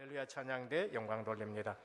할렐루야 찬양대 영광 돌립니다.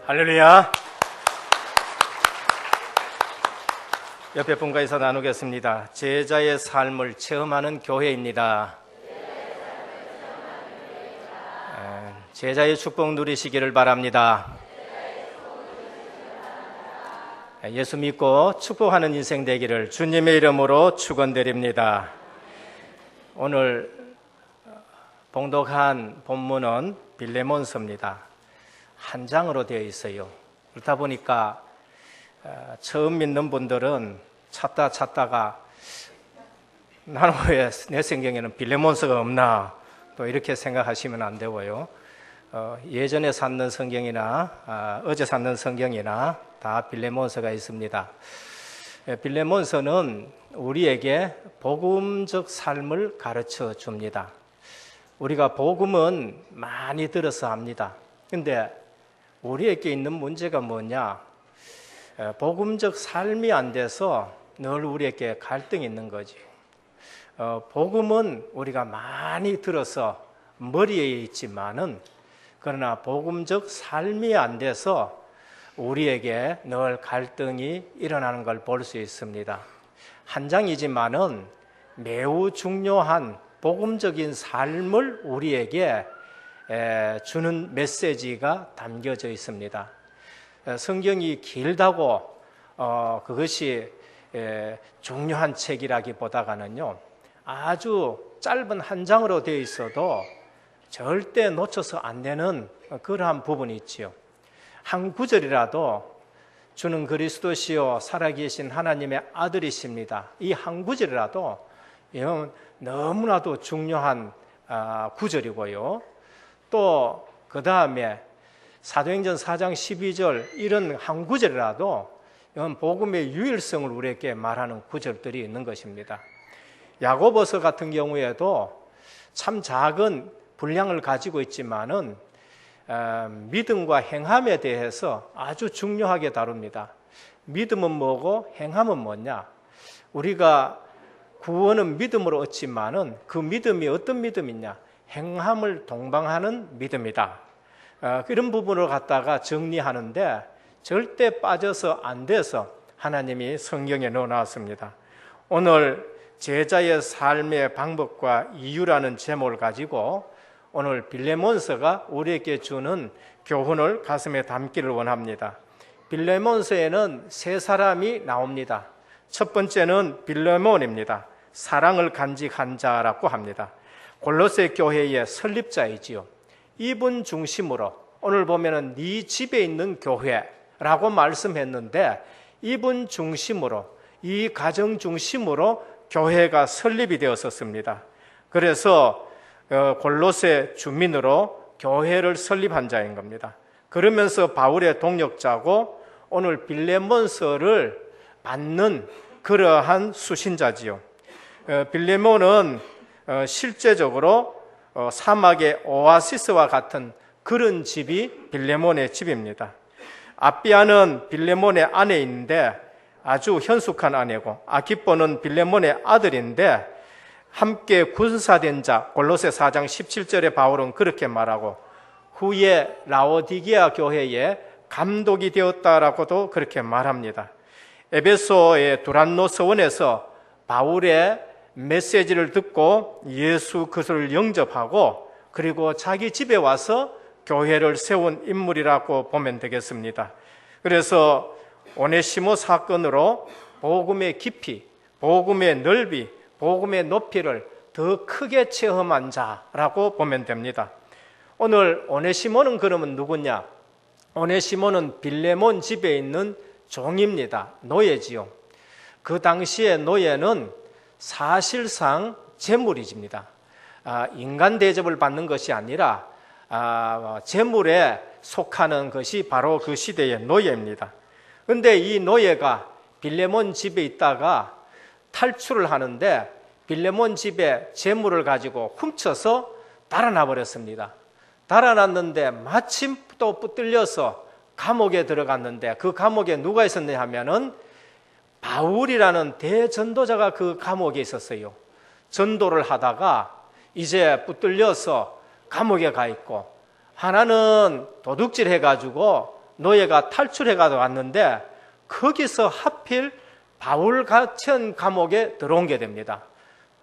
할렐루야. 옆에 분과에서 나누겠습니다. 제자의 삶을 체험하는 교회입니다. 제자의 축복 누리시기를 바랍니다. 예수 믿고 축복하는 인생 되기를 주님의 이름으로 축원드립니다. 오늘 봉독한 본문은 빌레몬서입니다. 한 장으로 되어 있어요. 그렇다 보니까 처음 믿는 분들은 찾다가 나는 왜 내 성경에는 빌레몬서가 없나 또 이렇게 생각하시면 안 되고요. 예전에 샀는 성경이나 어제 샀는 성경이나 다 빌레몬서가 있습니다. 빌레몬서는 우리에게 복음적 삶을 가르쳐 줍니다. 우리가 복음은 많이 들어서 합니다. 근데 우리에게 있는 문제가 뭐냐? 복음적 삶이 안 돼서 늘 우리에게 갈등이 있는 거지. 복음은 우리가 많이 들어서 머리에 있지만은 그러나 복음적 삶이 안 돼서 우리에게 늘 갈등이 일어나는 걸 볼 수 있습니다. 한 장이지만은 매우 중요한 복음적인 삶을 우리에게 주는 메시지가 담겨져 있습니다. 성경이 길다고 그것이 중요한 책이라기보다는요, 아주 짧은 한 장으로 되어 있어도 절대 놓쳐서 안 되는 그러한 부분이 있지요. 한 구절이라도 주는 그리스도시요 살아계신 하나님의 아들이십니다. 이 한 구절이라도 이건 너무나도 중요한 구절이고요. 또 그 다음에 사도행전 4장 12절 이런 한 구절이라도 이건 복음의 유일성을 우리에게 말하는 구절들이 있는 것입니다. 야고보서 같은 경우에도 참 작은 분량을 가지고 있지만은 믿음과 행함에 대해서 아주 중요하게 다룹니다. 믿음은 뭐고 행함은 뭐냐? 우리가 구원은 믿음으로 얻지만은 그 믿음이 어떤 믿음이냐? 행함을 동반하는 믿음이다. 그런 부분을 갖다가 정리하는데 절대 빠져서 안 돼서 하나님이 성경에 넣어놨습니다. 오늘 제자의 삶의 방법과 이유라는 제목을 가지고 오늘 빌레몬서가 우리에게 주는 교훈을 가슴에 담기를 원합니다. 빌레몬서에는 세 사람이 나옵니다. 첫 번째는 빌레몬입니다. 사랑을 간직한 자라고 합니다. 골로새 교회의 설립자이지요. 이분 중심으로 오늘 보면은 네 집에 있는 교회라고 말씀했는데 이분 중심으로 이 가정 중심으로 교회가 설립이 되었었습니다. 그래서 골로새 주민으로 교회를 설립한 자인 겁니다. 그러면서 바울의 동역자고 오늘 빌레몬서를 받는 그러한 수신자지요. 빌레몬은 실제적으로 사막의 오아시스와 같은 그런 집이 빌레몬의 집입니다. 아비아는 빌레몬의 아내인데 아주 현숙한 아내고 아키포는 빌레몬의 아들인데 함께 군사된 자, 골로새 4장 17절에 바울은 그렇게 말하고 후에 라오디게아 교회의 감독이 되었다라고도 그렇게 말합니다. 에베소의 두란노 서원에서 바울의 메시지를 듣고 예수 그리스도를 영접하고 그리고 자기 집에 와서 교회를 세운 인물이라고 보면 되겠습니다. 그래서 오네시모 사건으로 복음의 깊이, 복음의 넓이, 복음의 높이를 더 크게 체험한 자라고 보면 됩니다. 오늘 오네시모는 그러면 누구냐? 오네시모는 빌레몬 집에 있는 종입니다. 노예지요. 그 당시에 노예는 사실상 재물이집니다. 인간 대접을 받는 것이 아니라 재물에 속하는 것이 바로 그 시대의 노예입니다. 그런데 이 노예가 빌레몬 집에 있다가 탈출을 하는데 빌레몬 집에 재물을 가지고 훔쳐서 달아나 버렸습니다. 달아났는데 마침 또 붙들려서 감옥에 들어갔는데 그 감옥에 누가 있었냐 하면은 바울이라는 대전도자가 그 감옥에 있었어요. 전도를 하다가 이제 붙들려서 감옥에 가 있고 하나는 도둑질 해가지고 노예가 탈출해가 왔는데 거기서 하필 바울 갇힌 감옥에 들어온 게 됩니다.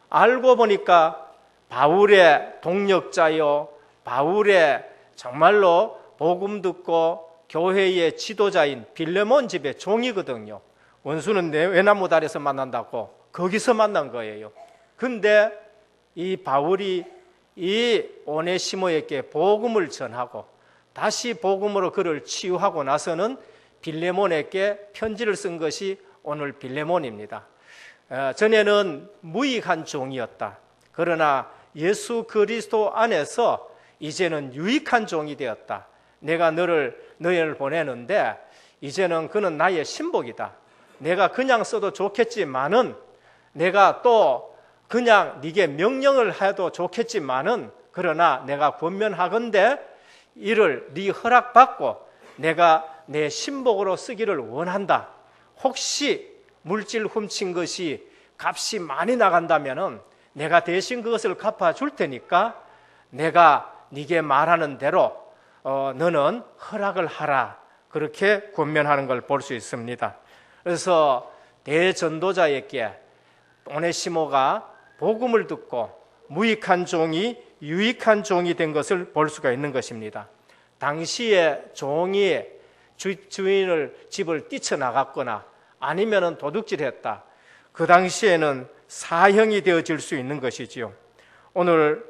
알고 보니까 바울의 동력자요, 바울의 정말로 복음 듣고 교회의 지도자인 빌레몬 집의 종이거든요. 원수는 내 외나무 다리에서 만난다고 거기서 만난 거예요. 근데 이 바울이 이 오네시모에게 복음을 전하고 다시 복음으로 그를 치유하고 나서는 빌레몬에게 편지를 쓴 것이 오늘 빌레몬입니다. 전에는 무익한 종이었다. 그러나 예수 그리스도 안에서 이제는 유익한 종이 되었다. 내가 너희를 보내는데 이제는 그는 나의 신복이다. 내가 그냥 써도 좋겠지만은 내가 또 그냥 네게 명령을 해도 좋겠지만은 그러나 내가 권면하건대 이를 네 허락받고 내가 내 신복으로 쓰기를 원한다. 혹시 물질 훔친 것이 값이 많이 나간다면 내가 대신 그것을 갚아줄 테니까 내가 네게 말하는 대로 너는 허락을 하라. 그렇게 권면하는 걸 볼 수 있습니다. 그래서 대전도자에게 오네시모가 복음을 듣고 무익한 종이 유익한 종이 된 것을 볼 수가 있는 것입니다. 당시에 종이 주인을 집을 뛰쳐나갔거나 아니면 도둑질했다. 그 당시에는 사형이 되어질 수 있는 것이지요. 오늘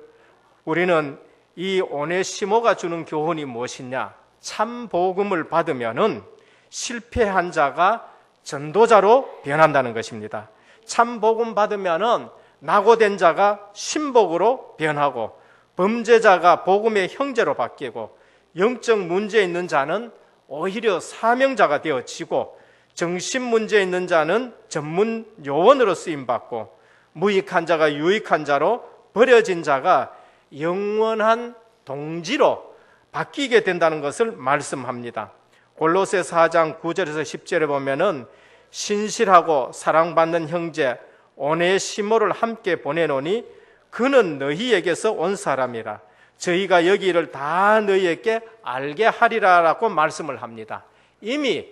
우리는 이 오네시모가 주는 교훈이 무엇이냐? 참 복음을 받으면은 실패한 자가 전도자로 변한다는 것입니다. 참 복음 받으면은 낙오된 자가 신복으로 변하고 범죄자가 복음의 형제로 바뀌고 영적 문제 있는 자는 오히려 사명자가 되어지고 정신 문제 있는 자는 전문 요원으로 쓰임받고 무익한 자가 유익한 자로 버려진 자가 영원한 동지로 바뀌게 된다는 것을 말씀합니다. 골로새 4장 9절에서 10절에 보면은 신실하고 사랑받는 형제 오네시모를 함께 보내노니 그는 너희에게서 온 사람이라 저희가 여기를 다 너희에게 알게 하리라라고 말씀을 합니다. 이미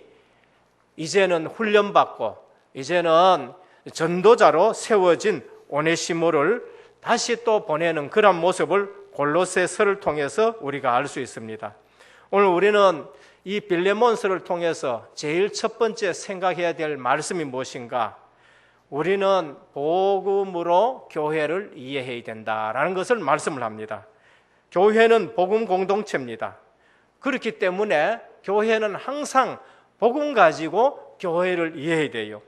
이제는 훈련받고 이제는 전도자로 세워진 오네시모를 다시 또 보내는 그런 모습을 골로새서를 통해서 우리가 알 수 있습니다. 오늘 우리는 이 빌레몬서를 통해서 제일 첫 번째 생각해야 될 말씀이 무엇인가? 우리는 복음으로 교회를 이해해야 된다라는 것을 말씀을 합니다. 교회는 복음 공동체입니다. 그렇기 때문에 교회는 항상 복음 가지고 교회를 이해해야 돼요.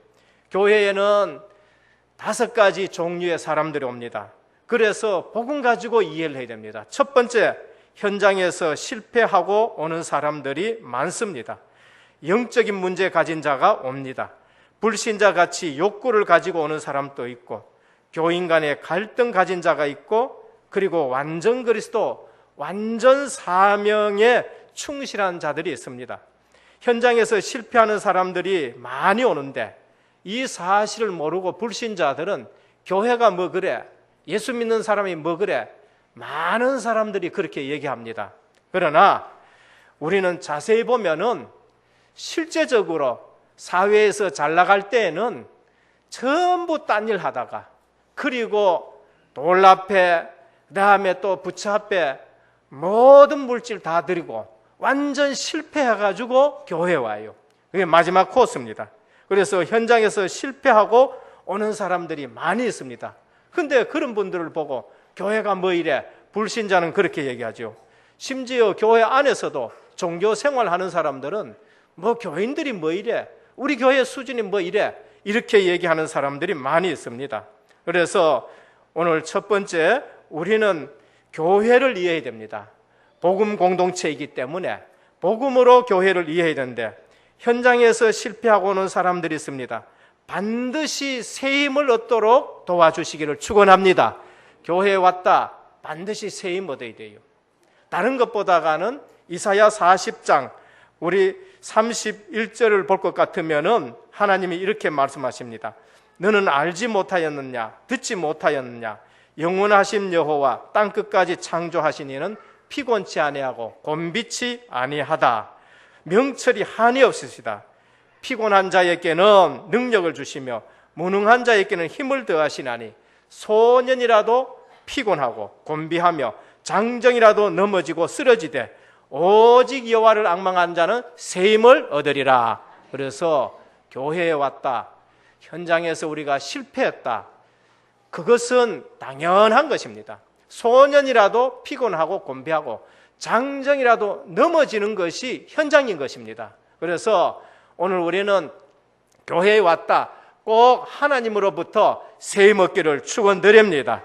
교회에는 5가지 종류의 사람들이 옵니다. 그래서 복음 가지고 이해를 해야 됩니다. 첫 번째, 현장에서 실패하고 오는 사람들이 많습니다. 영적인 문제 가진 자가 옵니다. 불신자같이 욕구를 가지고 오는 사람도 있고 교인 간의 갈등 가진 자가 있고 그리고 완전 그리스도, 완전 사명에 충실한 자들이 있습니다. 현장에서 실패하는 사람들이 많이 오는데 이 사실을 모르고 불신자들은 교회가 뭐 그래? 예수 믿는 사람이 뭐 그래? 많은 사람들이 그렇게 얘기합니다. 그러나 우리는 자세히 보면은 실제적으로 사회에서 잘 나갈 때에는 전부 딴 일 하다가 그리고 돌 앞에 그다음에 또 부처 앞에 모든 물질 다 드리고 완전 실패해가지고 교회에 와요. 그게 마지막 코스입니다. 그래서 현장에서 실패하고 오는 사람들이 많이 있습니다. 근데 그런 분들을 보고 교회가 뭐 이래? 불신자는 그렇게 얘기하죠. 심지어 교회 안에서도 종교 생활하는 사람들은 뭐 교인들이 뭐 이래? 우리 교회 수준이 뭐 이래? 이렇게 얘기하는 사람들이 많이 있습니다. 그래서 오늘 첫 번째, 우리는 교회를 이해해야 됩니다. 복음 공동체이기 때문에 복음으로 교회를 이해해야 되는데 현장에서 실패하고 오는 사람들이 있습니다. 반드시 새 힘을 얻도록 도와주시기를 축원합니다. 교회에 왔다 반드시 새 힘 얻어야 돼요. 다른 것보다는 이사야 40장 우리 31절을 볼 것 같으면은 하나님이 이렇게 말씀하십니다. 너는 알지 못하였느냐? 듣지 못하였느냐? 영원하신 여호와 땅끝까지 창조하신 이는 피곤치 아니하고 곤비치 아니하다. 명철이 한이 없으시다. 피곤한 자에게는 능력을 주시며 무능한 자에게는 힘을 더하시나니 소년이라도 피곤하고 곤비하며 장정이라도 넘어지고 쓰러지되 오직 여호와를 앙망한 자는 새 힘을 얻으리라. 그래서 교회에 왔다, 현장에서 우리가 실패했다, 그것은 당연한 것입니다. 소년이라도 피곤하고 곤비하고 장정이라도 넘어지는 것이 현장인 것입니다. 그래서 오늘 우리는 교회에 왔다, 꼭 하나님으로부터 새 힘 얻기를 축원드립니다.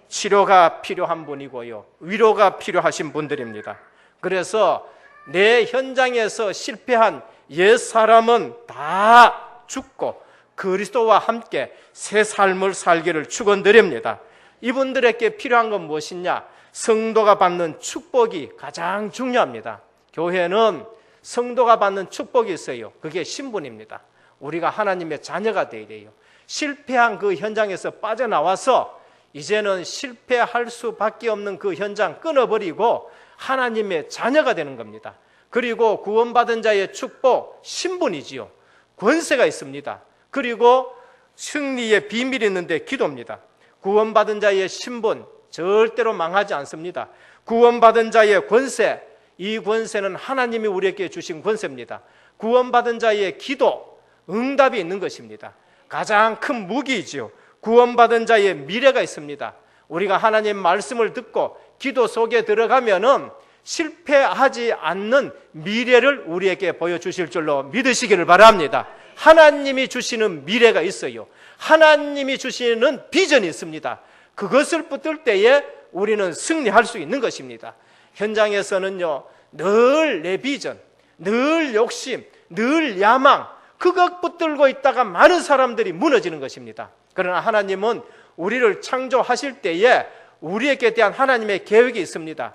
치료가 필요한 분이고요, 위로가 필요하신 분들입니다. 그래서 내 현장에서 실패한 옛사람은 다 죽고 그리스도와 함께 새 삶을 살기를 축원드립니다. 이분들에게 필요한 건 무엇이냐? 성도가 받는 축복이 가장 중요합니다. 교회는 성도가 받는 축복이 있어요. 그게 신분입니다. 우리가 하나님의 자녀가 되어야 돼요. 실패한 그 현장에서 빠져나와서 이제는 실패할 수밖에 없는 그 현장 끊어버리고 하나님의 자녀가 되는 겁니다. 그리고 구원받은 자의 축복, 신분이지요. 권세가 있습니다. 그리고 승리의 비밀이 있는데 기도입니다. 구원받은 자의 신분 절대로 망하지 않습니다. 구원받은 자의 권세, 이 권세는 하나님이 우리에게 주신 권세입니다. 구원받은 자의 기도, 응답이 있는 것입니다. 가장 큰 무기이지요. 구원받은 자의 미래가 있습니다. 우리가 하나님 말씀을 듣고 기도 속에 들어가면은 실패하지 않는 미래를 우리에게 보여주실 줄로 믿으시기를 바랍니다. 하나님이 주시는 미래가 있어요. 하나님이 주시는 비전이 있습니다. 그것을 붙들 때에 우리는 승리할 수 있는 것입니다. 현장에서는요, 늘 내 비전, 늘 욕심, 늘 야망, 그것 붙들고 있다가 많은 사람들이 무너지는 것입니다. 그러나 하나님은 우리를 창조하실 때에 우리에게 대한 하나님의 계획이 있습니다.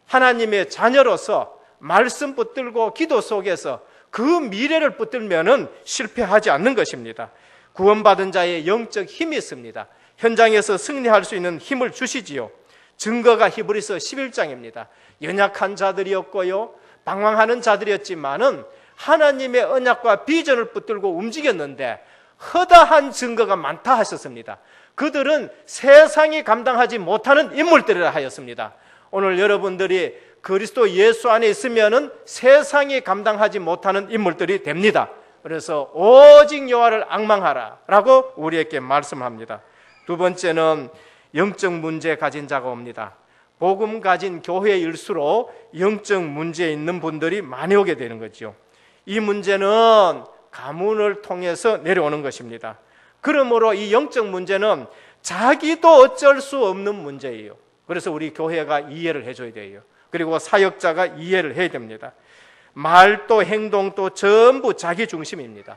하나님의 자녀로서 말씀 붙들고 기도 속에서 그 미래를 붙들면은 실패하지 않는 것입니다. 구원받은 자의 영적 힘이 있습니다. 현장에서 승리할 수 있는 힘을 주시지요. 증거가 히브리서 11장입니다. 연약한 자들이었고요, 방황하는 자들이었지만은 하나님의 언약과 비전을 붙들고 움직였는데 허다한 증거가 많다 하셨습니다. 그들은 세상이 감당하지 못하는 인물들이라 하였습니다. 오늘 여러분들이 그리스도 예수 안에 있으면은 세상이 감당하지 못하는 인물들이 됩니다. 그래서 오직 여호와를 앙망하라 라고 우리에게 말씀합니다. 두 번째는 영적 문제 가진 자가 옵니다. 복음 가진 교회일수록 영적 문제 있는 분들이 많이 오게 되는 거죠. 이 문제는 가문을 통해서 내려오는 것입니다. 그러므로 이 영적 문제는 자기도 어쩔 수 없는 문제예요. 그래서 우리 교회가 이해를 해줘야 돼요. 그리고 사역자가 이해를 해야 됩니다. 말도 행동도 전부 자기 중심입니다.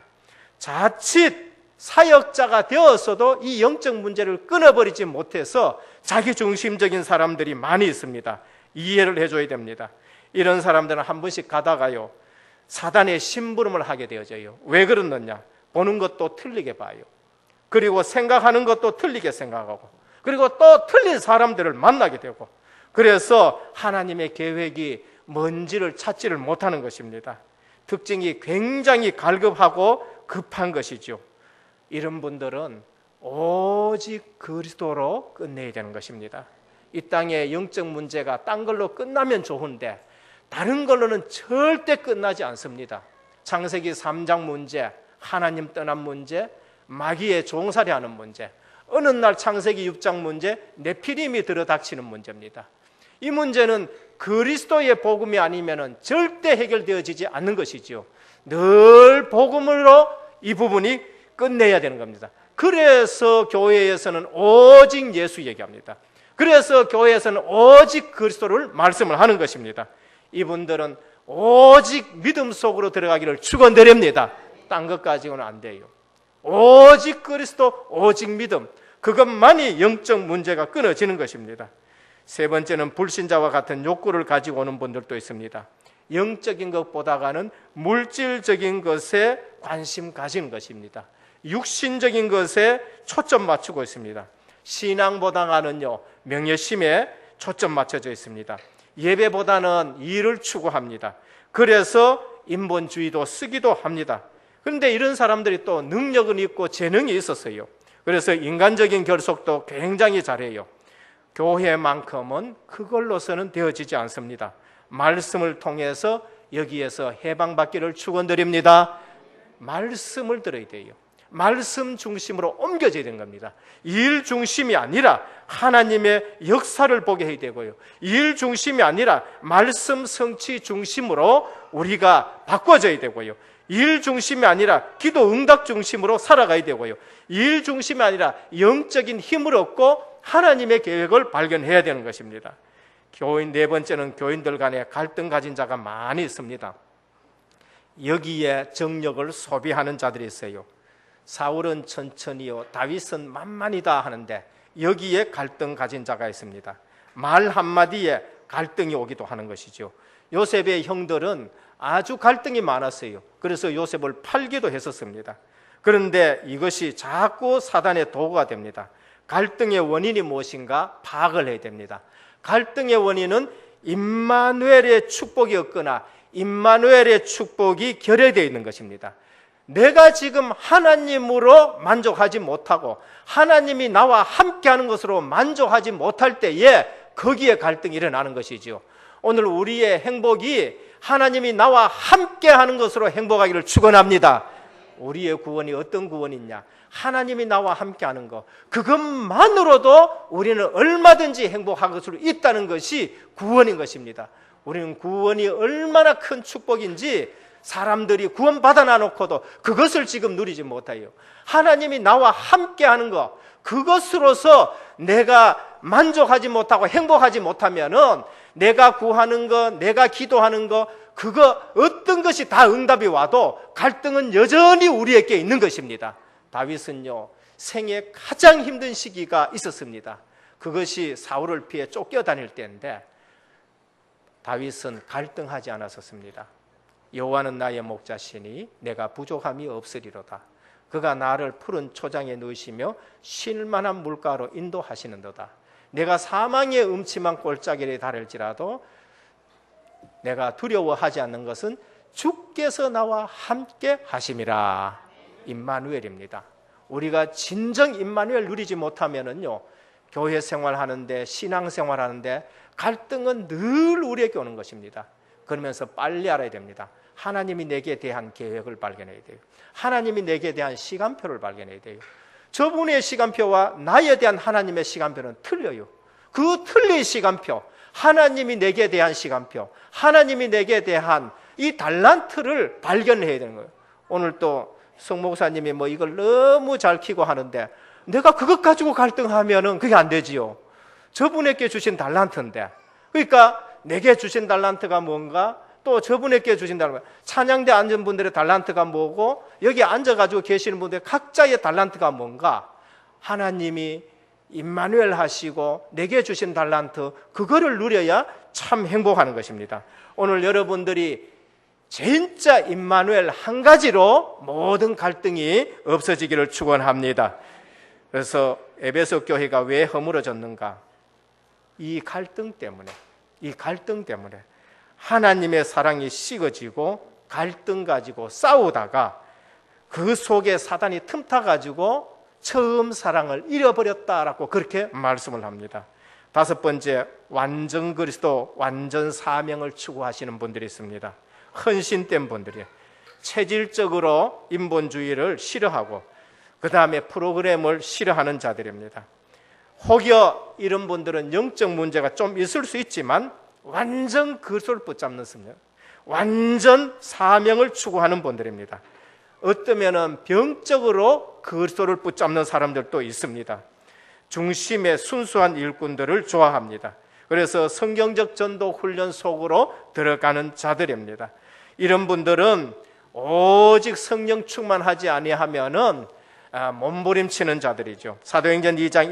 자칫 사역자가 되었어도 이 영적 문제를 끊어버리지 못해서 자기 중심적인 사람들이 많이 있습니다. 이해를 해줘야 됩니다. 이런 사람들은 한 번씩 가다가요, 사단의 심부름을 하게 되어져요. 왜 그러느냐? 보는 것도 틀리게 봐요. 그리고 생각하는 것도 틀리게 생각하고, 그리고 또 틀린 사람들을 만나게 되고, 그래서 하나님의 계획이 뭔지를 찾지를 못하는 것입니다. 특징이 굉장히 갈급하고 급한 것이죠. 이런 분들은 오직 그리스도로 끝내야 되는 것입니다. 이 땅의 영적 문제가 딴 걸로 끝나면 좋은데 다른 걸로는 절대 끝나지 않습니다. 창세기 3장 문제, 하나님 떠난 문제, 마귀의 종살이하는 문제, 어느 날 창세기 6장 문제, 네피림이 들어닥치는 문제입니다. 이 문제는 그리스도의 복음이 아니면 절대 해결되어지지 않는 것이죠. 늘 복음으로 이 부분이 끝내야 되는 겁니다. 그래서 교회에서는 오직 예수 얘기합니다. 그래서 교회에서는 오직 그리스도를 말씀을 하는 것입니다. 이분들은 오직 믿음 속으로 들어가기를 축원드립니다. 딴 것 가지고는 안 돼요. 오직 그리스도, 오직 믿음, 그것만이 영적 문제가 끊어지는 것입니다. 세 번째는 불신자와 같은 욕구를 가지고 오는 분들도 있습니다. 영적인 것보다는 물질적인 것에 관심 가진 것입니다. 육신적인 것에 초점 맞추고 있습니다. 신앙보다는요, 명예심에 초점 맞춰져 있습니다. 예배보다는 일을 추구합니다. 그래서 인본주의도 쓰기도 합니다. 그런데 이런 사람들이 또 능력은 있고 재능이 있었어요. 그래서 인간적인 결속도 굉장히 잘해요. 교회만큼은 그걸로서는 되어지지 않습니다. 말씀을 통해서 여기에서 해방받기를 축원드립니다. 말씀을 들어야 돼요. 말씀 중심으로 옮겨져야 되는 겁니다. 일 중심이 아니라 하나님의 역사를 보게 해야 되고요. 일 중심이 아니라 말씀 성취 중심으로 우리가 바꿔져야 되고요. 일 중심이 아니라 기도 응답 중심으로 살아가야 되고요. 일 중심이 아니라 영적인 힘을 얻고 하나님의 계획을 발견해야 되는 것입니다. 교인 네 번째는 교인들 간에 갈등 가진 자가 많이 있습니다. 여기에 정력을 소비하는 자들이 있어요. 사울은 천천히요, 다윗은 만만이다 하는데 여기에 갈등 가진 자가 있습니다. 말 한마디에 갈등이 오기도 하는 것이죠. 요셉의 형들은 아주 갈등이 많았어요. 그래서 요셉을 팔기도 했었습니다. 그런데 이것이 자꾸 사단의 도구가 됩니다. 갈등의 원인이 무엇인가 파악을 해야 됩니다. 갈등의 원인은 임마누엘의 축복이 없거나 임마누엘의 축복이 결여되어 있는 것입니다. 내가 지금 하나님으로 만족하지 못하고 하나님이 나와 함께하는 것으로 만족하지 못할 때에 거기에 갈등이 일어나는 것이죠. 오늘 우리의 행복이 하나님이 나와 함께하는 것으로 행복하기를 축원합니다. 우리의 구원이 어떤 구원이냐? 하나님이 나와 함께하는 것, 그것만으로도 우리는 얼마든지 행복할 수 있다는 것이 구원인 것입니다. 우리는 구원이 얼마나 큰 축복인지 사람들이 구원 받아 놓고도 그것을 지금 누리지 못해요. 하나님이 나와 함께하는 것, 그것으로서 내가 만족하지 못하고 행복하지 못하면은 내가 구하는 것, 내가 기도하는 것, 그거 어떤 것이 다 응답이 와도 갈등은 여전히 우리에게 있는 것입니다. 다윗은요, 생애 가장 힘든 시기가 있었습니다. 그것이 사울을 피해 쫓겨다닐 때인데 다윗은 갈등하지 않았었습니다. 여호와는 나의 목자시니 내가 부족함이 없으리로다. 그가 나를 푸른 초장에 누이시며 쉴 만한 물가로 인도하시는도다. 내가 사망의 음침한 골짜기에 다를지라도 내가 두려워하지 않는 것은 주께서 나와 함께 하심이라. 임마누엘입니다. 우리가 진정 임마누엘 누리지 못하면은요, 교회 생활하는데, 신앙생활하는데 갈등은 늘 우리에게 오는 것입니다. 그러면서 빨리 알아야 됩니다. 하나님이 내게 대한 계획을 발견해야 돼요. 하나님이 내게 대한 시간표를 발견해야 돼요. 저분의 시간표와 나에 대한 하나님의 시간표는 틀려요. 그 틀린 시간표, 하나님이 내게 대한 시간표, 하나님이 내게 대한 이 달란트를 발견해야 되는 거예요. 오늘 또 성목사님이 뭐 이걸 너무 잘 키고 하는데 내가 그것 가지고 갈등하면은 그게 안 되지요. 저분에게 주신 달란트인데, 그러니까 내게 주신 달란트가 뭔가, 또 저분에게 주신 달란트, 찬양대 앉은 분들의 달란트가 뭐고, 여기 앉아가지고 계시는 분들의 각자의 달란트가 뭔가, 하나님이 임마누엘 하시고 내게 주신 달란트, 그거를 누려야 참 행복하는 것입니다. 오늘 여러분들이 진짜 임마누엘 한 가지로 모든 갈등이 없어지기를 축원합니다. 그래서 에베소 교회가 왜 허물어졌는가? 이 갈등 때문에 하나님의 사랑이 식어지고 갈등 가지고 싸우다가 그 속에 사단이 틈타가지고 처음 사랑을 잃어버렸다라고 그렇게 말씀을 합니다. 다섯 번째, 완전 그리스도, 완전 사명을 추구하시는 분들이 있습니다. 헌신된 분들이 체질적으로 인본주의를 싫어하고 그 다음에 프로그램을 싫어하는 자들입니다. 혹여 이런 분들은 영적 문제가 좀 있을 수 있지만 완전 그리스도를 붙잡는 습니다. 완전 사명을 추구하는 분들입니다. 어쩌면은 병적으로 그리스도를 붙잡는 사람들도 있습니다. 중심의 순수한 일꾼들을 좋아합니다. 그래서 성경적 전도 훈련 속으로 들어가는 자들입니다. 이런 분들은 오직 성령 충만하지 아니하면은 몸부림치는 자들이죠. 사도행전 2장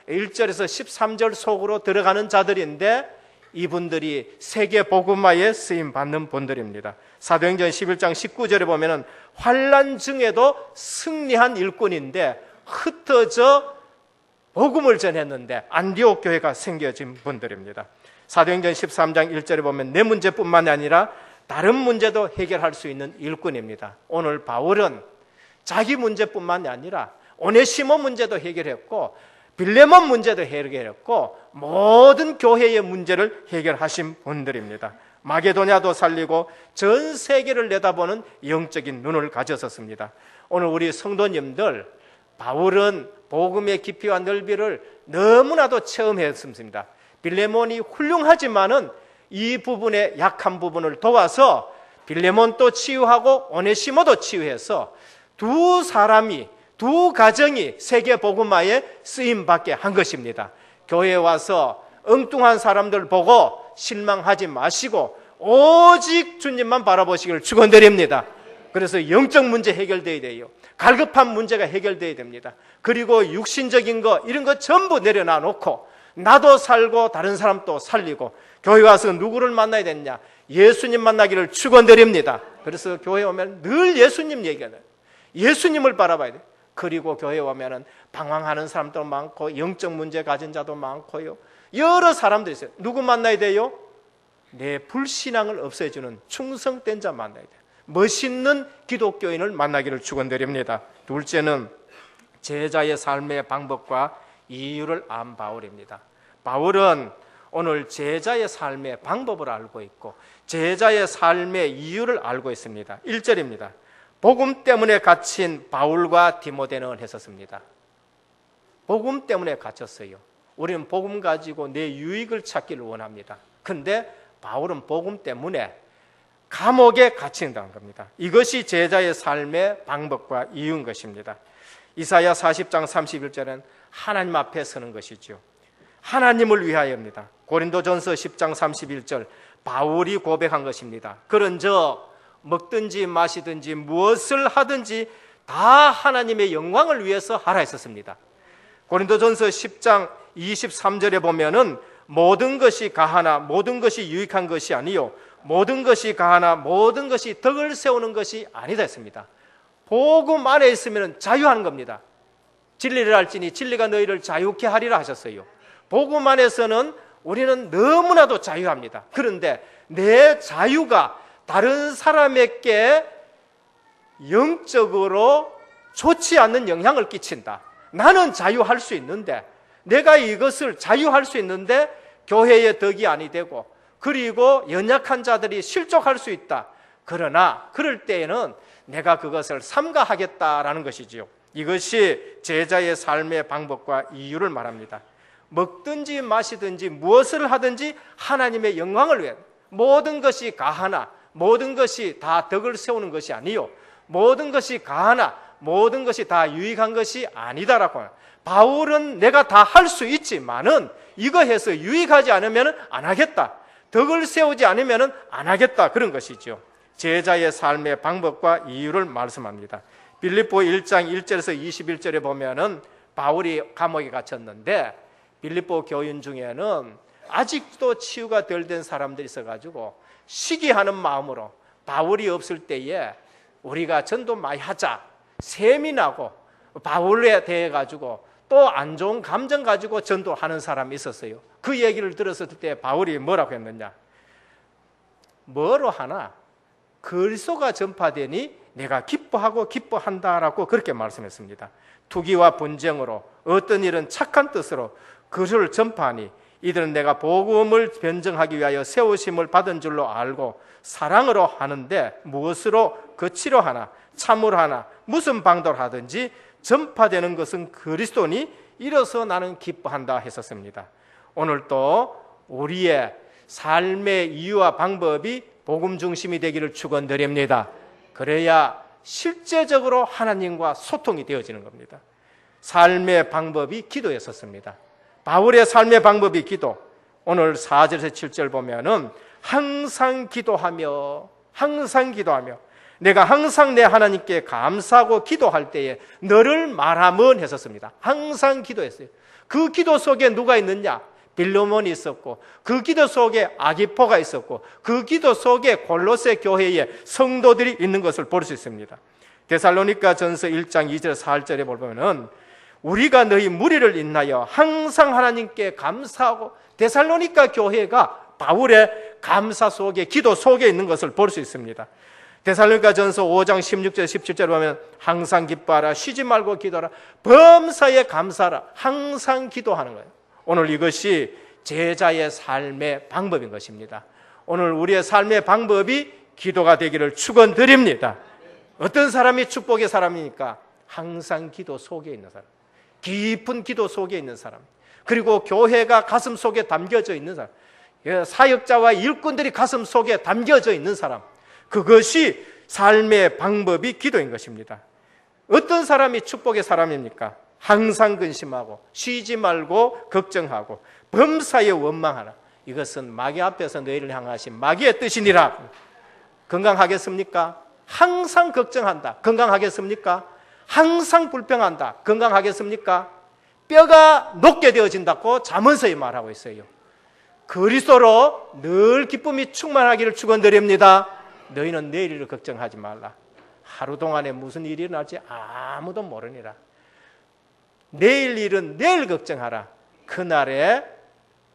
1절에서 13절 속으로 들어가는 자들인데 이분들이 세계 복음화에 쓰임 받는 분들입니다. 사도행전 11장 19절에 보면은 환난 중에도 승리한 일꾼인데 흩어져 복음을 전했는데 안디옥 교회가 생겨진 분들입니다. 사도행전 13장 1절에 보면 내 문제뿐만 아니라 다른 문제도 해결할 수 있는 일꾼입니다. 오늘 바울은 자기 문제뿐만 아니라 오네시모 문제도 해결했고 빌레몬 문제도 해결했고 모든 교회의 문제를 해결하신 분들입니다. 마게도냐도 살리고 전 세계를 내다보는 영적인 눈을 가졌었습니다. 오늘 우리 성도님들, 바울은 복음의 깊이와 넓이를 너무나도 체험했습니다. 빌레몬이 훌륭하지만은 이 부분의 약한 부분을 도와서 빌레몬도 치유하고 오네시모도 치유해서 두 사람이, 두 가정이 세계 복음화에 쓰임받게 한 것입니다. 교회에 와서 엉뚱한 사람들 보고 실망하지 마시고 오직 주님만 바라보시기를 축원드립니다. 그래서 영적 문제 해결돼야 돼요. 갈급한 문제가 해결돼야 됩니다. 그리고 육신적인 거 이런 거 전부 내려놔 놓고 나도 살고 다른 사람도 살리고, 교회 와서 누구를 만나야 되느냐? 예수님 만나기를 축원드립니다. 그래서 교회 오면 늘 예수님 얘기가 돼요. 예수님을 바라봐야 돼요. 그리고 교회 오면은 방황하는 사람도 많고 영적 문제 가진 자도 많고요. 여러 사람들이 있어요. 누구 만나야 돼요? 내 불신앙을 없애주는 충성된 자 만나야 돼요. 멋있는 기독교인을 만나기를 축원드립니다. 둘째는 제자의 삶의 방법과 이유를 안 바울입니다. 바울은 오늘 제자의 삶의 방법을 알고 있고 제자의 삶의 이유를 알고 있습니다. 1절입니다. 복음 때문에 갇힌 바울과 디모데는 했었습니다. 복음 때문에 갇혔어요. 우리는 복음 가지고 내 유익을 찾기를 원합니다. 근데 바울은 복음 때문에 감옥에 갇힌다는 겁니다. 이것이 제자의 삶의 방법과 이유인 것입니다. 이사야 40장 31절은 하나님 앞에 서는 것이죠. 하나님을 위하여입니다. 고린도전서 10장 31절 바울이 고백한 것입니다. 그런저 먹든지 마시든지 무엇을 하든지 다 하나님의 영광을 위해서 하라 했었습니다. 고린도전서 10장 23절에 보면은 모든 것이 가하나 모든 것이 유익한 것이 아니요 모든 것이 가하나 모든 것이 덕을 세우는 것이 아니다 했습니다. 복음 안에 있으면 자유하는 겁니다. 진리를 알지니 진리가 너희를 자유케 하리라 하셨어요. 복음 안에서는 우리는 너무나도 자유합니다. 그런데 내 자유가 다른 사람에게 영적으로 좋지 않는 영향을 끼친다. 나는 자유할 수 있는데 내가 이것을 자유할 수 있는데 교회의 덕이 아니 되고 그리고 연약한 자들이 실족할 수 있다. 그러나 그럴 때에는 내가 그것을 삼가하겠다라는 것이지요. 이것이 제자의 삶의 방법과 이유를 말합니다. 먹든지 마시든지 무엇을 하든지 하나님의 영광을 위해 모든 것이 가하나 모든 것이 다 덕을 세우는 것이 아니요 모든 것이 가하나 모든 것이 다 유익한 것이 아니다라고. 바울은 내가 다 할 수 있지만은 이거 해서 유익하지 않으면 안 하겠다. 덕을 세우지 않으면 안 하겠다. 그런 것이죠. 제자의 삶의 방법과 이유를 말씀합니다. 빌립보 1장 1절에서 21절에 보면은 바울이 감옥에 갇혔는데 빌립보 교인 중에는 아직도 치유가 덜 된 사람들이 있어가지고 시기하는 마음으로 바울이 없을 때에 우리가 전도 많이 하자 세민하고 바울에 대해 가지고 또 안 좋은 감정 가지고 전도하는 사람이 있었어요. 그 얘기를 들었을 때 바울이 뭐라고 했느냐? 뭐로 하나? 그리스도가 전파되니 내가 기뻐하고 기뻐한다라고 그렇게 말씀했습니다. 투기와 분쟁으로 어떤 일은 착한 뜻으로 그리스도를 전파하니 이들은 내가 복음을 변증하기 위하여 세우심을 받은 줄로 알고 사랑으로 하는데 무엇으로 거치려 하나 참으로 하나 무슨 방도를 하든지 전파되는 것은 그리스도니 이로써 나는 기뻐한다 했었습니다. 오늘 또 우리의 삶의 이유와 방법이 복음 중심이 되기를 축원드립니다. 그래야 실제적으로 하나님과 소통이 되어지는 겁니다. 삶의 방법이 기도였었습니다. 바울의 삶의 방법이 기도. 오늘 4절에서 7절 보면은 항상 기도하며 내가 항상 내 하나님께 감사하고 기도할 때에 너를 말하면 했었습니다. 항상 기도했어요. 그 기도 속에 누가 있느냐? 빌레몬이 있었고 그 기도 속에 아기포가 있었고 그 기도 속에 골로새 교회의 성도들이 있는 것을 볼 수 있습니다. 데살로니가 전서 1장 2절 4절에 보면은 우리가 너희 무리를 인하여 항상 하나님께 감사하고 데살로니가 교회가 바울의 감사 속에 기도 속에 있는 것을 볼 수 있습니다. 데살로니가 전서 5장 16절 17절에 보면 항상 기뻐하라 쉬지 말고 기도하라 범사에 감사하라 항상 기도하는 거예요. 오늘 이것이 제자의 삶의 방법인 것입니다. 오늘 우리의 삶의 방법이 기도가 되기를 축원드립니다. 어떤 사람이 축복의 사람이니까 항상 기도 속에 있는 사람, 깊은 기도 속에 있는 사람, 그리고 교회가 가슴 속에 담겨져 있는 사람, 사역자와 일꾼들이 가슴 속에 담겨져 있는 사람, 그것이 삶의 방법이 기도인 것입니다. 어떤 사람이 축복의 사람입니까? 항상 근심하고 쉬지 말고 걱정하고 범사에 원망하라. 이것은 마귀 앞에서 너희를 향하신 마귀의 뜻이니라. 건강하겠습니까? 항상 걱정한다. 건강하겠습니까? 항상 불평한다. 건강하겠습니까? 뼈가 녹게 되어진다고 잠언서에 말하고 있어요. 그리스도로 늘 기쁨이 충만하기를 축원드립니다. 너희는 내일 일을 걱정하지 말라. 하루 동안에 무슨 일이 일어날지 아무도 모르니라. 내일 일은 내일 걱정하라. 그날의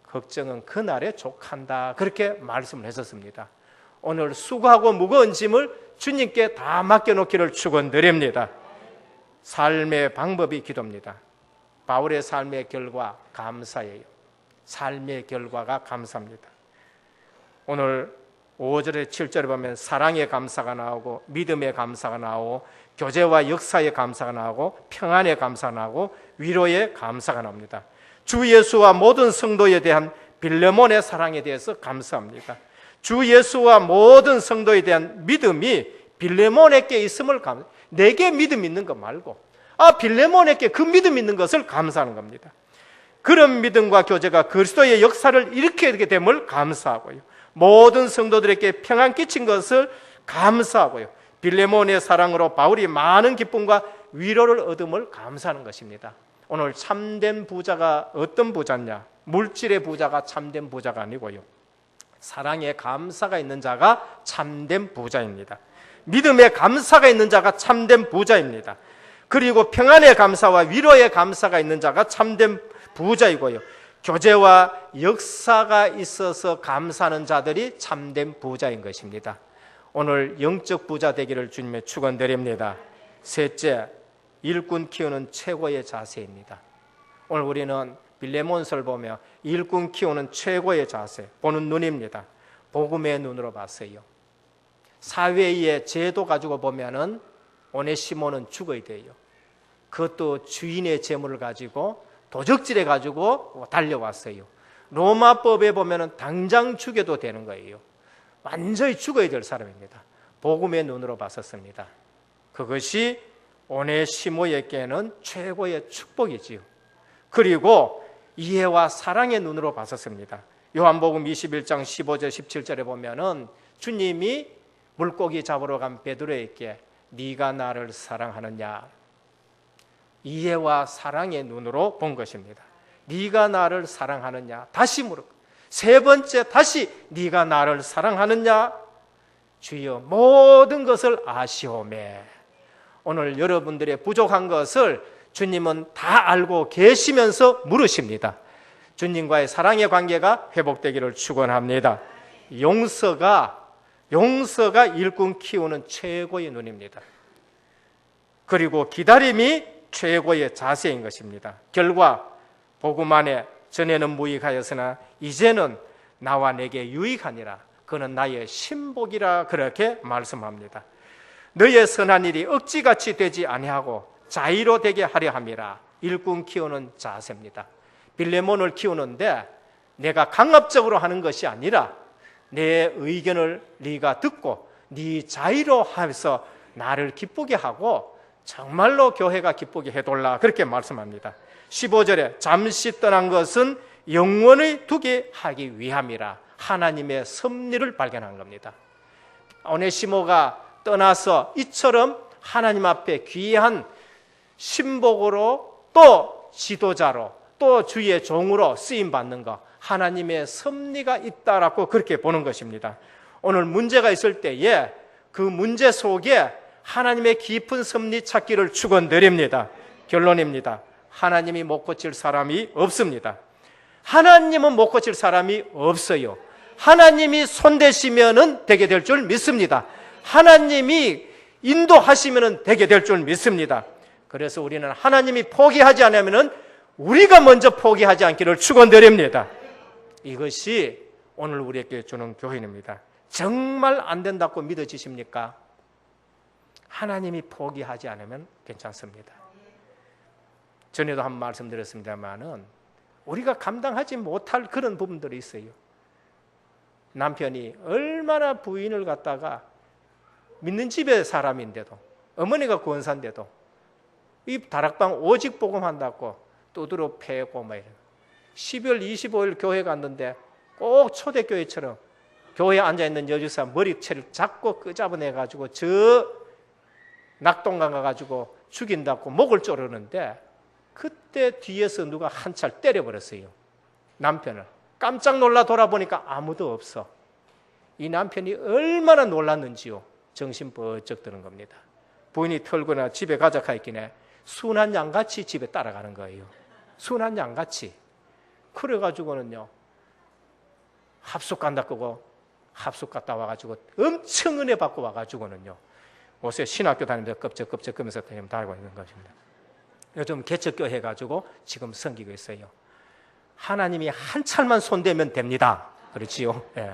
걱정은 그날에 족한다. 그렇게 말씀을 했었습니다. 오늘 수고하고 무거운 짐을 주님께 다 맡겨놓기를 축원드립니다. 삶의 방법이 기도입니다. 바울의 삶의 결과 감사예요. 삶의 결과가 감사입니다. 오늘 5절에 7절에 보면 사랑의 감사가 나오고 믿음의 감사가 나오고 교제와 역사의 감사가 나오고 평안의 감사가 나오고 위로의 감사가 나옵니다. 주 예수와 모든 성도에 대한 빌레몬의 사랑에 대해서 감사합니다. 주 예수와 모든 성도에 대한 믿음이 빌레몬에게 있음을 내게 믿음 있는 것 말고 빌레몬에게 그 믿음 있는 것을 감사하는 겁니다. 그런 믿음과 교제가 그리스도의 역사를 일으키게 됨을 감사하고요. 모든 성도들에게 평안 끼친 것을 감사하고요. 빌레몬의 사랑으로 바울이 많은 기쁨과 위로를 얻음을 감사하는 것입니다. 오늘 참된 부자가 어떤 부자냐? 물질의 부자가 참된 부자가 아니고요. 사랑에 감사가 있는 자가 참된 부자입니다. 믿음에 감사가 있는 자가 참된 부자입니다. 그리고 평안의 감사와 위로의 감사가 있는 자가 참된 부자이고요. 교제와 역사가 있어서 감사하는 자들이 참된 부자인 것입니다. 오늘 영적 부자 되기를 주님의 축원드립니다. 셋째, 일꾼 키우는 최고의 자세입니다. 오늘 우리는 빌레몬서를 보며 일꾼 키우는 최고의 자세, 보는 눈입니다. 복음의 눈으로 봤어요. 사회의 제도 가지고 보면은 오네시모는 죽어야 돼요. 그것도 주인의 재물을 가지고 도적질해 가지고 달려왔어요. 로마법에 보면은 당장 죽여도 되는 거예요. 완전히 죽어야 될 사람입니다. 복음의 눈으로 봤었습니다. 그것이 오네시모에게는 최고의 축복이지요. 그리고 이해와 사랑의 눈으로 봤었습니다. 요한복음 21장 15절 17절에 보면은 주님이 물고기 잡으러 간 베드로에게 네가 나를 사랑하느냐? 이해와 사랑의 눈으로 본 것입니다. 네가 나를 사랑하느냐? 다시 물어. 세 번째 다시 네가 나를 사랑하느냐? 주여 모든 것을 아시오매. 오늘 여러분들의 부족한 것을 주님은 다 알고 계시면서 물으십니다. 주님과의 사랑의 관계가 회복되기를 축원합니다. 용서가 일꾼 키우는 최고의 눈입니다. 그리고 기다림이 최고의 자세인 것입니다. 결과 복음 안에 전에는 무익하였으나 이제는 나와 내게 유익하니라. 그는 나의 신복이라 그렇게 말씀합니다. 너의 선한 일이 억지같이 되지 아니하고 자의로 되게 하려 함이라. 일꾼 키우는 자세입니다. 빌레몬을 키우는데 내가 강압적으로 하는 것이 아니라 내 의견을 네가 듣고 네 자의로 하면서 나를 기쁘게 하고 정말로 교회가 기쁘게 해달라 그렇게 말씀합니다. 15절에 잠시 떠난 것은 영원히 두게 하기 위함이라. 하나님의 섭리를 발견한 겁니다. 오네시모가 떠나서 이처럼 하나님 앞에 귀한 신복으로 또 지도자로 또 주의 종으로 쓰임받는 것, 하나님의 섭리가 있다라고 그렇게 보는 것입니다. 오늘 문제가 있을 때에 그 문제 속에 하나님의 깊은 섭리 찾기를 축원드립니다. 결론입니다. 하나님이 못 고칠 사람이 없습니다. 하나님은 못 고칠 사람이 없어요. 하나님이 손대시면은 되게 될 줄 믿습니다. 하나님이 인도하시면은 되게 될 줄 믿습니다. 그래서 우리는 하나님이 포기하지 않으면은 우리가 먼저 포기하지 않기를 축원드립니다. 이것이 오늘 우리에게 주는 교훈입니다. 정말 안 된다고 믿어지십니까? 하나님이 포기하지 않으면 괜찮습니다. 전에도 한 말씀 드렸습니다만은 우리가 감당하지 못할 그런 부분들이 있어요. 남편이 얼마나 부인을 갖다가 믿는 집의 사람인데도 어머니가 권사인데도 이 다락방 오직 복음한다고 두드러 패고 막 이래요. 12월 25일 교회 갔는데 꼭 초대교회처럼 교회에 앉아있는 여주사 머리채를 잡고 끄잡아내가지고 저 낙동강 가가지고 죽인다고 목을 조르는데 그 그때 뒤에서 누가 한 찰 때려버렸어요. 남편을. 깜짝 놀라 돌아보니까 아무도 없어. 이 남편이 얼마나 놀랐는지요. 정신 번쩍 드는 겁니다. 부인이 털거나 집에 가자 하였기에 순한 양같이 집에 따라가는 거예요. 순한 양같이. 그래가지고는요, 합숙 간다 끄고 합숙 갔다 와가지고 엄청 은혜 받고 와가지고는요, 요새 신학교 다니면서 껍적껍적 하면서 다니고 있는 것입니다. 요즘 개척교 해가지고 지금 섬기고 있어요. 하나님이 한 찰만 손대면 됩니다. 그렇지요? 예.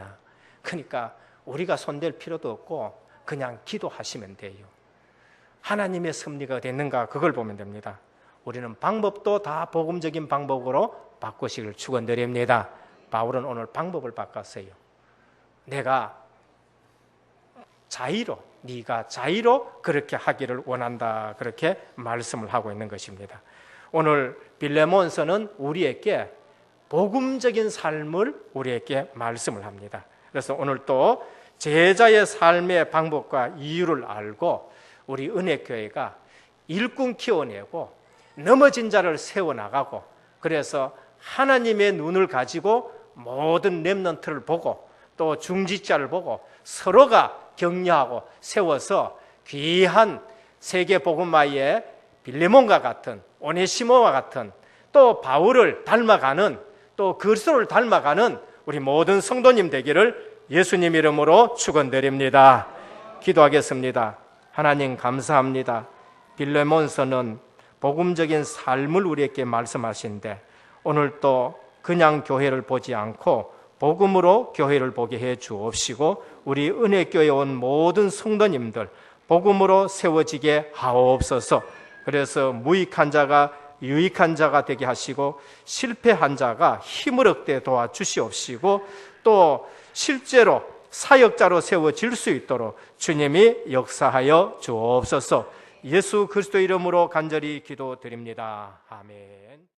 그러니까 우리가 손댈 필요도 없고 그냥 기도하시면 돼요. 하나님의 섭리가 됐는가 그걸 보면 됩니다. 우리는 방법도 다 복음적인 방법으로 바꾸시길 축원드립니다. 바울은 오늘 방법을 바꿨어요. 내가 자의로, 네가 자의로 그렇게 하기를 원한다, 그렇게 말씀을 하고 있는 것입니다. 오늘 빌레몬서는 우리에게 복음적인 삶을 우리에게 말씀을 합니다. 그래서 오늘 또 제자의 삶의 방법과 이유를 알고 우리 은혜교회가 일꾼 키워내고 넘어진 자를 세워나가고, 그래서 하나님의 눈을 가지고 모든 렘넌트를 보고 또 중직자를 보고 서로가 격려하고 세워서 귀한 세계복음화의 빌레몬과 같은, 오네시모와 같은, 또 바울을 닮아가는, 또 그리스도를 닮아가는 우리 모든 성도님 되기를 예수님 이름으로 축원드립니다. 기도하겠습니다. 하나님 감사합니다. 빌레몬서는 복음적인 삶을 우리에게 말씀하신데 오늘 또 그냥 교회를 보지 않고 복음으로 교회를 보게 해 주옵시고, 우리 은혜교회에 온 모든 성도님들 복음으로 세워지게 하옵소서. 그래서 무익한 자가 유익한 자가 되게 하시고 실패한 자가 힘을 얻게 도와주시옵시고, 또 실제로 사역자로 세워질 수 있도록 주님이 역사하여 주옵소서. 예수 그리스도 이름으로 간절히 기도드립니다. 아멘.